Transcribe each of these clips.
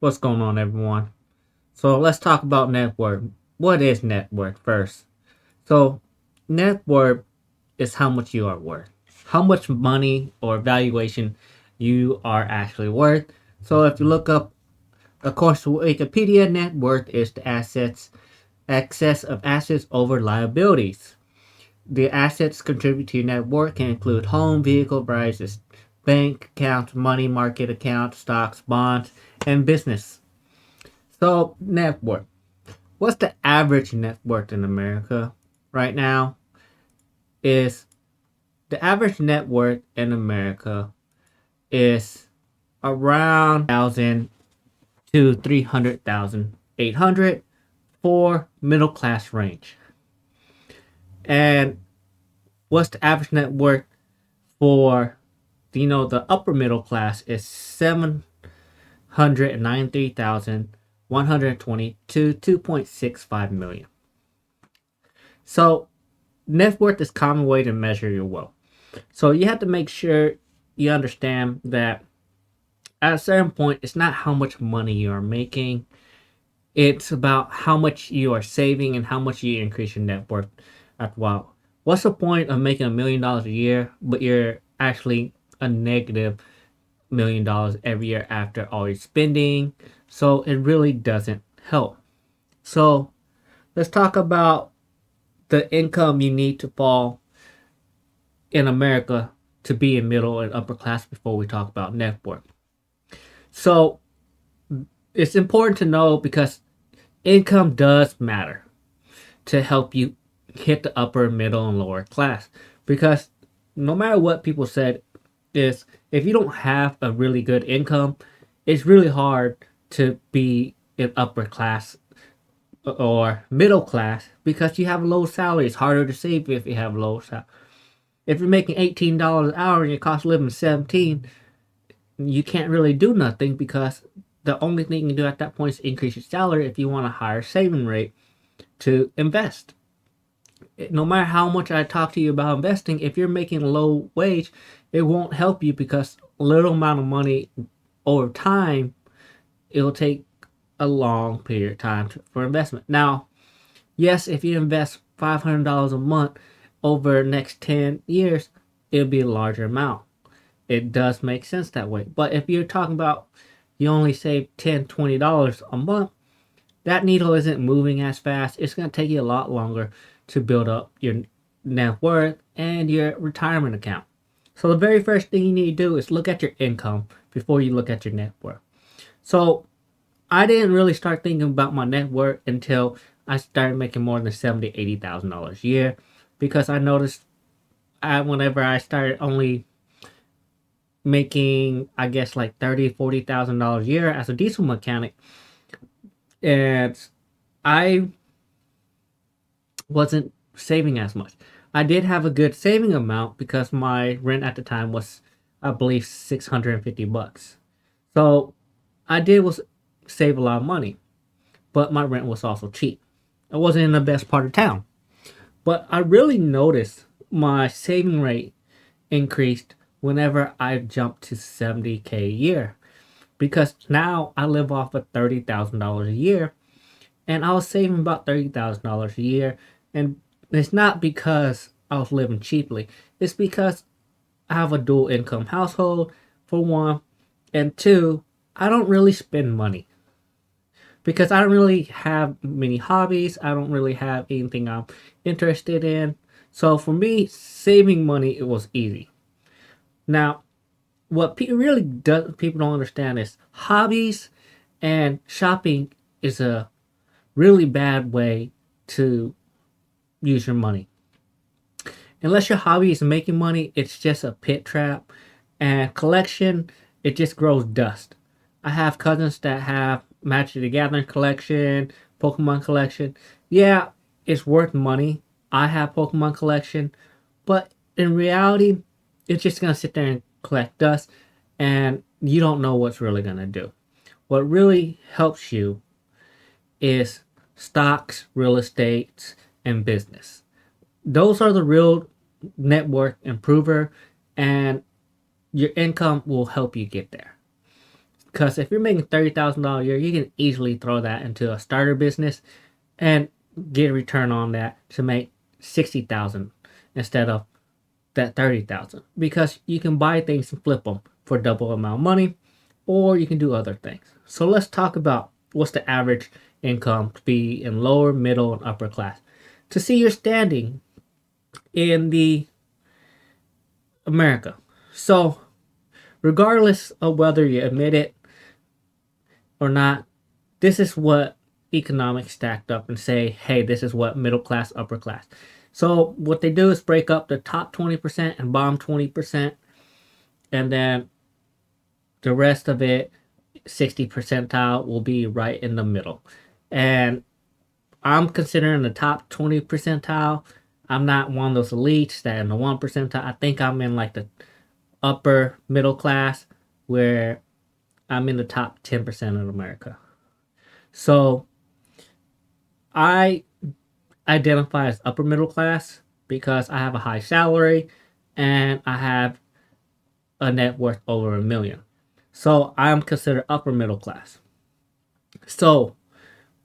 What's going on, everyone? So let's talk about net worth. What is net worth first? So, net worth is how much you are worth, how much money or valuation you are actually worth. So, if you look up, according to Wikipedia, net worth is the excess of assets over liabilities. The assets contribute to your net worth can include home, vehicle, prices, bank accounts, money market accounts, stocks, bonds, and business. So, net worth. What's the average net worth in America right now? Is the average net worth in America is around 1,000 to 300,800 for middle class range. And what's the average net worth for the upper middle class is 793,120 to 2.65 million. So net worth is a common way to measure your wealth. So you have to make sure you understand that at a certain point, it's not how much money you are making. It's about how much you are saving and how much you increase your net worth after a while. What's the point of making $1 million a year, but you're actually a negative $1 million every year after all your spending? So it really doesn't help. So let's talk about the income you need to fall in America to be in middle and upper class before we talk about net worth. So it's important to know because income does matter to help you hit the upper, middle, and lower class. Because no matter what people said, is if you don't have a really good income, it's really hard to be in upper class or middle class because you have low salary. It's harder to save if you have low salary. If you're making $18 an hour and your cost of living is 17, you can't really do nothing because the only thing you can do at that point is increase your salary if you want a higher saving rate to invest. No matter how much I talk to you about investing, if you're making a low wage, it won't help you because a little amount of money over time, it'll take a long period of time for investment. Now, yes, if you invest $500 a month over the next 10 years, it'll be a larger amount. It does make sense that way. But if you're talking about you only save $10, $20 a month, that needle isn't moving as fast. It's going to take you a lot longer to build up your net worth and your retirement account. So the very first thing you need to do is look at your income before you look at your net worth. So I didn't really start thinking about my net worth until I started making more than $70,000, $80,000 a year because I noticed whenever I started only making, I guess, like $30,000, $40,000 a year as a diesel mechanic, and I wasn't saving as much. I did have a good saving amount because my rent at the time was, I believe, $650. So I did was save a lot of money, but my rent was also cheap. I wasn't in the best part of town, but I really noticed my saving rate increased whenever I jumped to 70K a year because now I live off of $30,000 a year and I was saving about $30,000 a year. And it's not because I was living cheaply, it's because I have a dual income household, for one, and two, I don't really spend money because I don't really have many hobbies. I don't really have anything I'm interested in. So for me, saving money, it was easy. Now, what people don't understand is hobbies and shopping is a really bad way to use your money. Unless your hobby is making money, it's just a pit trap. And collection, it just grows dust. I have cousins that have Magic the Gathering collection, Pokemon collection. Yeah, it's worth money. I have Pokemon collection, but in reality, it's just gonna sit there and collect dust, and you don't know what's really gonna do. What really helps you is stocks, real estate, and business. Those are the real net worth improver, and your income will help you get there. Because if you're making $30,000 a year, you can easily throw that into a starter business and get a return on that to make 60,000 instead of that 30,000. Because you can buy things and flip them for double amount of money, or you can do other things. So let's talk about what's the average income to be in lower, middle, and upper class to see your standing in the America. So regardless of whether you admit it or not, this is what economics stacked up and say, hey, this is what middle class, upper class. So what they do is break up the top 20% and bottom 20%, and then the rest of it, 60 percentile, will be right in the middle. And I'm considering the top 20 percentile. I'm not one of those elites that in the 1 percentile. I think I'm in like the upper middle class, where I'm in the top 10% of America. So I identify as upper middle class because I have a high salary and I have a net worth over $1 million. So I'm considered upper middle class. So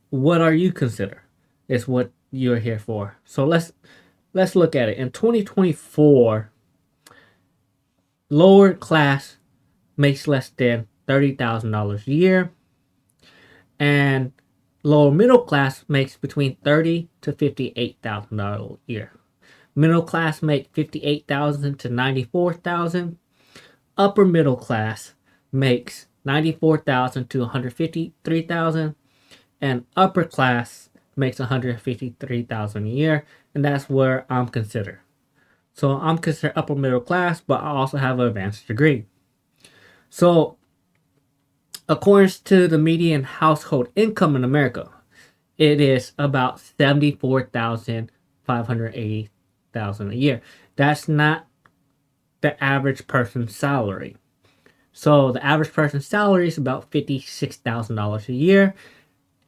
what are you considered is what you're here for. So let's look at it. In 2024, lower class makes less than $30,000 a year, and lower middle class makes between $30,000 to $58,000 a year. Middle class make $58,000 to $94,000. Upper middle class makes $94,000 to $153,000, and upper class makes $153,000 a year, and that's where I'm considered. So I'm considered upper middle class, but I also have an advanced degree. So according to the median household income in America, it is about $74,580 a year. That's not the average person's salary. So the average person's salary is about $56,000 a year,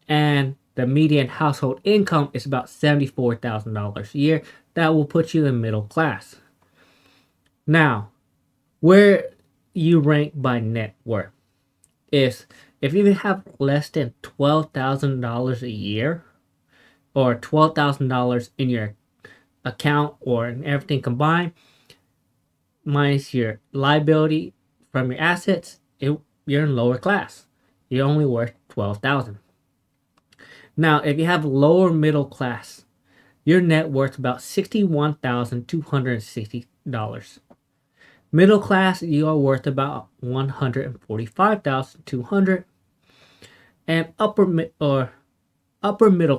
and the median household income is about $74,000 a year. That will put you in middle class. Now, where you rank by net worth is if you have less than $12,000 a year, or $12,000 in your account or in everything combined, minus your liability from your assets, you're in lower class. You're only worth $12,000. Now, if you have lower middle class, your net worth about $61,260. Middle class, you are worth about $145,200, and upper middle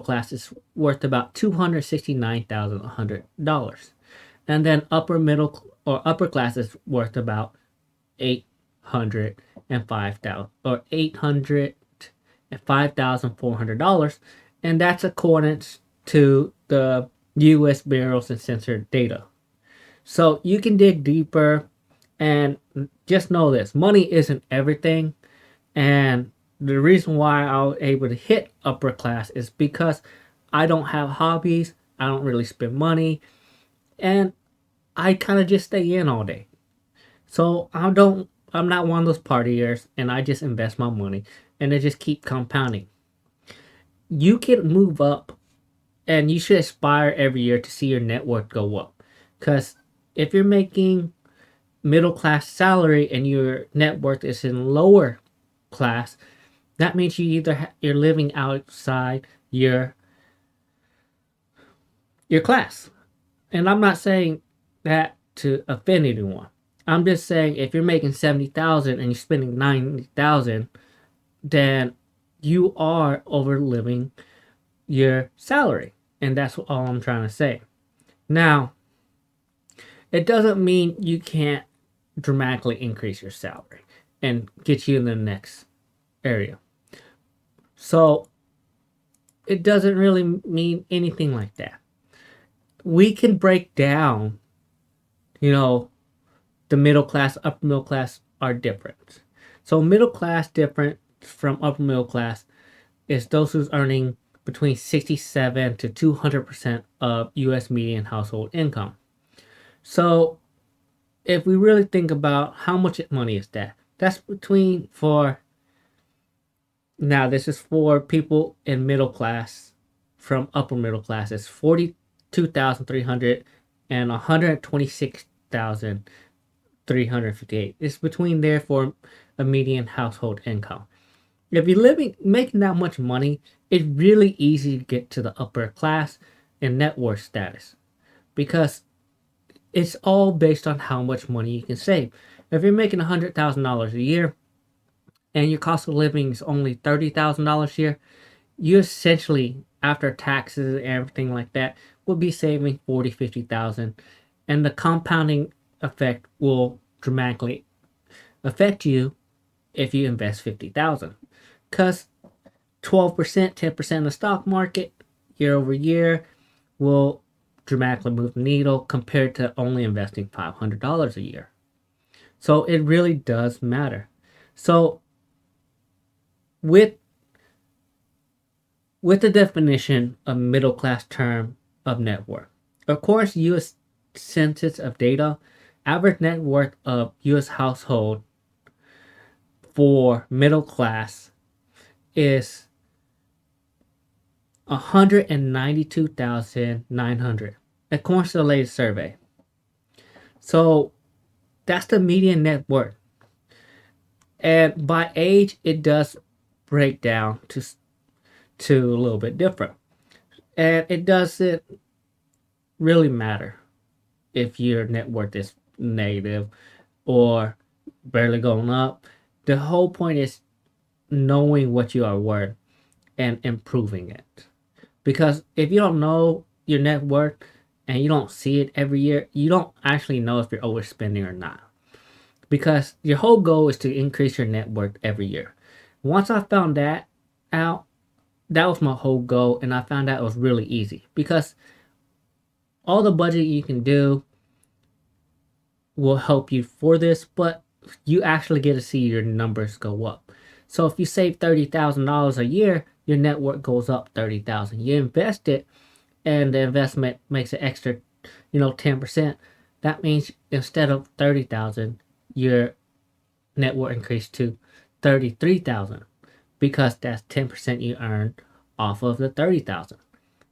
class is worth about $269,100, and then upper class is worth about $805,400, and that's according to the U.S. Bureau of Census data. So you can dig deeper, and just know this: money isn't everything. And the reason why I was able to hit upper class is because I don't have hobbies, I don't really spend money, and I kind of just stay in all day. So I'm not one of those partiers, and I just invest my money, and it just keep compounding. You can move up, and you should aspire every year to see your net worth go up. Because if you're making middle class salary and your net worth is in lower class, that means you're living outside your class. And I'm not saying that to offend anyone. I'm just saying if you're making 70,000 and you're spending 90,000, then you are overliving your salary, and that's all I'm trying to say. Now, it doesn't mean you can't dramatically increase your salary and get you in the next area. So it doesn't really mean anything like that. We can break down, the middle class, upper middle class are different. So middle class different from upper middle class is those who's earning between 67 to 200% of U.S. median household income. So if we really think about how much money is that, that's between for Now, this is for people in middle class, from upper middle class. It's 42,300 and 126,358. It's between there for a median household income. If you're making that much money, it's really easy to get to the upper class and net worth status, because it's all based on how much money you can save. If you're making $100,000 a year and your cost of living is only $30,000 a year, you essentially, after taxes and everything like that, will be saving 40, 50,000, and the compounding effect will dramatically affect you if you invest 50,000, because 12%, 10% of the stock market year over year will dramatically move the needle compared to only investing $500 a year. So it really does matter. So with the definition of middle class term of net worth, of course, U.S. Census of data, average net worth of U.S. household for middle class is 192,900 according to the latest survey. So that's the median net worth. And by age, it does break down to a little bit different. And it doesn't really matter if your net worth is negative or barely going up. The whole point is knowing what you are worth and improving it. Because if you don't know your net worth and you don't see it every year, you don't actually know if you're overspending or not. Because your whole goal is to increase your net worth every year. Once I found that out, that was my whole goal, and I found out it was really easy. Because all the budget you can do will help you for this, but you actually get to see your numbers go up. So if you save $30,000 a year, your net worth goes up 30,000. You invest it, and the investment makes an extra, 10%. That means instead of 30,000, your net worth increased to 33,000, because that's 10% you earn off of the 30,000.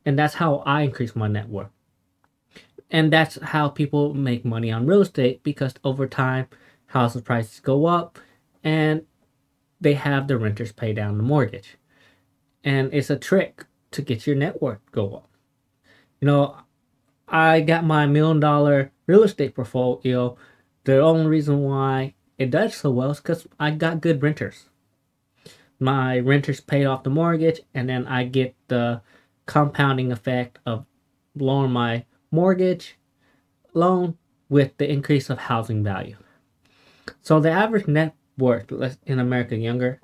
And that's how I increase my net worth. And that's how people make money on real estate, because over time, houses prices go up, and they have the renters pay down the mortgage. And it's a trick to get your net worth go up. I got my $1 million real estate portfolio. The only reason why it does so well is because I got good renters. My renters pay off the mortgage, and then I get the compounding effect of lowering my mortgage loan with the increase of housing value. So the average net worth in America younger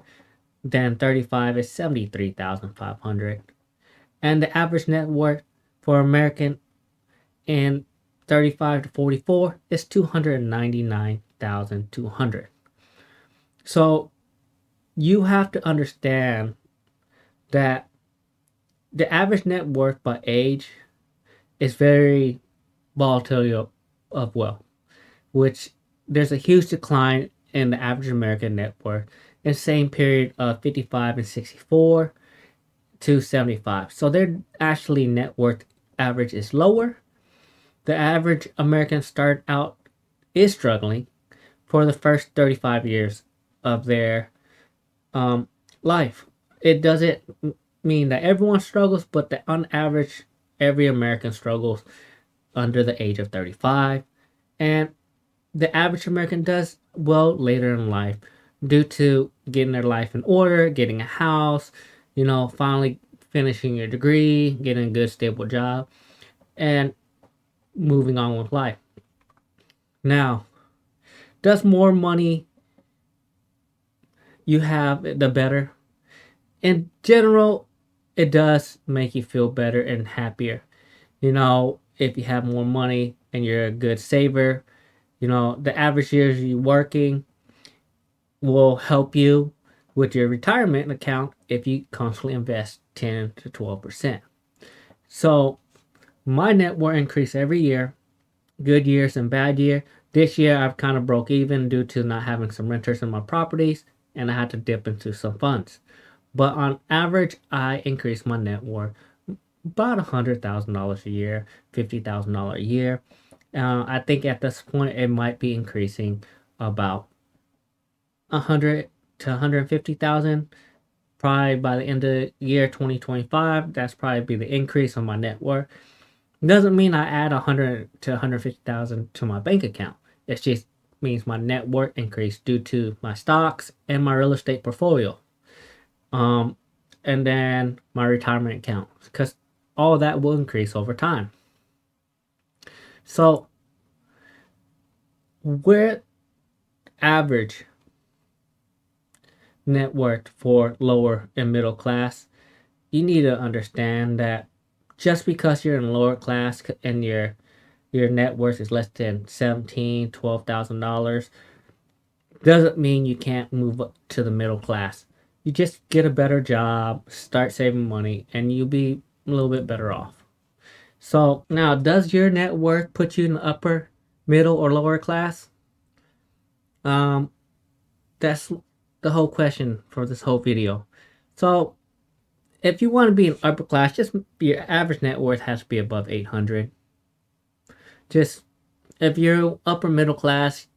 than 35 is 73,500, and the average net worth for American in 35 to 44 is 299,200. So you have to understand that the average net worth by age is very volatile of wealth, which there's a huge decline in the average American net worth in the same period of 55 and 64 to 75. So their actually net worth average is lower. The average American start out is struggling for the first 35 years of their life. It doesn't mean that everyone struggles, but that on average, every American struggles under the age of 35. And the average American does well later in life due to getting their life in order, getting a house, finally finishing your degree, getting a good stable job, and moving on with life. Now, does more money you have, the better? In general, it does make you feel better and happier. If you have more money and you're a good saver, the average years you working will help you with your retirement account if you constantly invest 10 to 12%. So my net worth increase every year, good years and bad year. This year I've kind of broke even due to not having some renters in my properties, and I had to dip into some funds. But on average, I increase my net worth about $100,000 a year, $50,000 a year. I think at this point it might be increasing about 100 to 150,000. Probably by the end of the year 2025, that's probably be the increase on my net worth. Doesn't mean I add 100 to 150,000 to my bank account. It just means my net worth increased due to my stocks and my real estate portfolio. Um, and then my retirement account, because all that will increase over time. So, we're average net worth for lower and middle class, you need to understand that just because you're in lower class and your net worth is less than $12,000 doesn't mean you can't move up to the middle class. You just get a better job, start saving money, and you'll be a little bit better off. So now, does your net worth put you in the upper, middle, or lower class? Um, that's the whole question for this whole video. So if you want to be in upper class, just your average net worth has to be above 800. Just if you're upper middle class,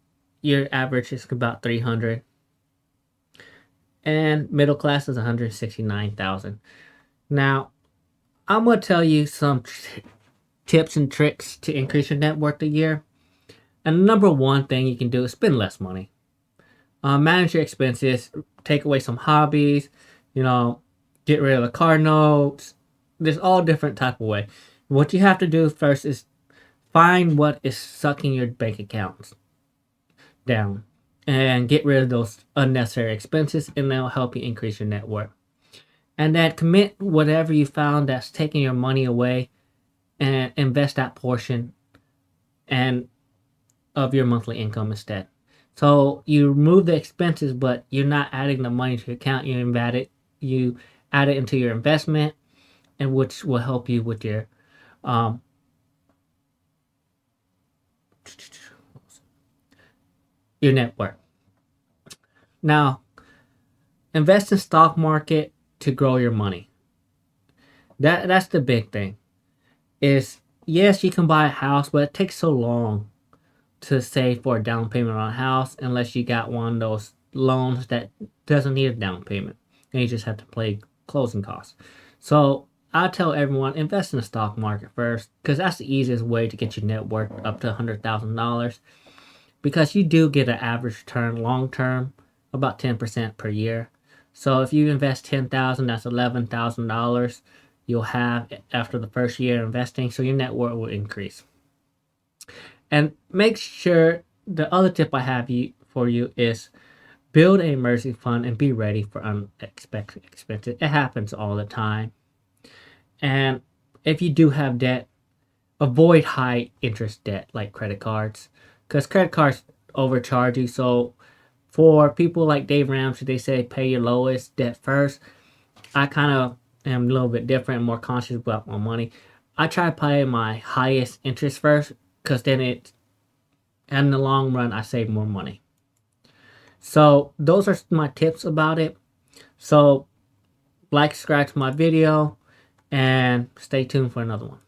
your average is about 300, and middle class is 169,000. Now, I'm gonna tell you some tips and tricks to increase your net worth a year. And the number one thing you can do is spend less money. Manage your expenses, take away some hobbies, you know, get rid of the car notes. There's all different type of way. What you have to do first is find what is sucking your bank accounts down and get rid of those unnecessary expenses, and that'll help you increase your net worth. And then commit whatever you found that's taking your money away and invest that portion and of your monthly income instead. So you remove the expenses, but you're not adding the money to your account. You add it into your investment, and which will help you with um, your net worth. Now, invest in stock market to grow your money. That's the big thing. Is yes, you can buy a house, but it takes so long to save for a down payment on a house unless you got one of those loans that doesn't need a down payment and you just have to pay closing costs. So I tell everyone, invest in the stock market first, because that's the easiest way to get your net worth up to $100,000, because you do get an average return long term about 10% per year. So if you invest 10,000, that's $11,000 you'll have after the first year investing, so your net worth will increase. And make sure, the other tip I have for you is build an emergency fund and be ready for unexpected expenses. It happens all the time. And if you do have debt, avoid high interest debt like credit cards, because credit cards overcharge you. So for people like Dave Ramsey, they say pay your lowest debt first. I kind of am a little bit different and more conscious about my money. I try to pay my highest interest first, because then in the long run, I save more money. So those are my tips about it. So like, subscribe to my video, and stay tuned for another one.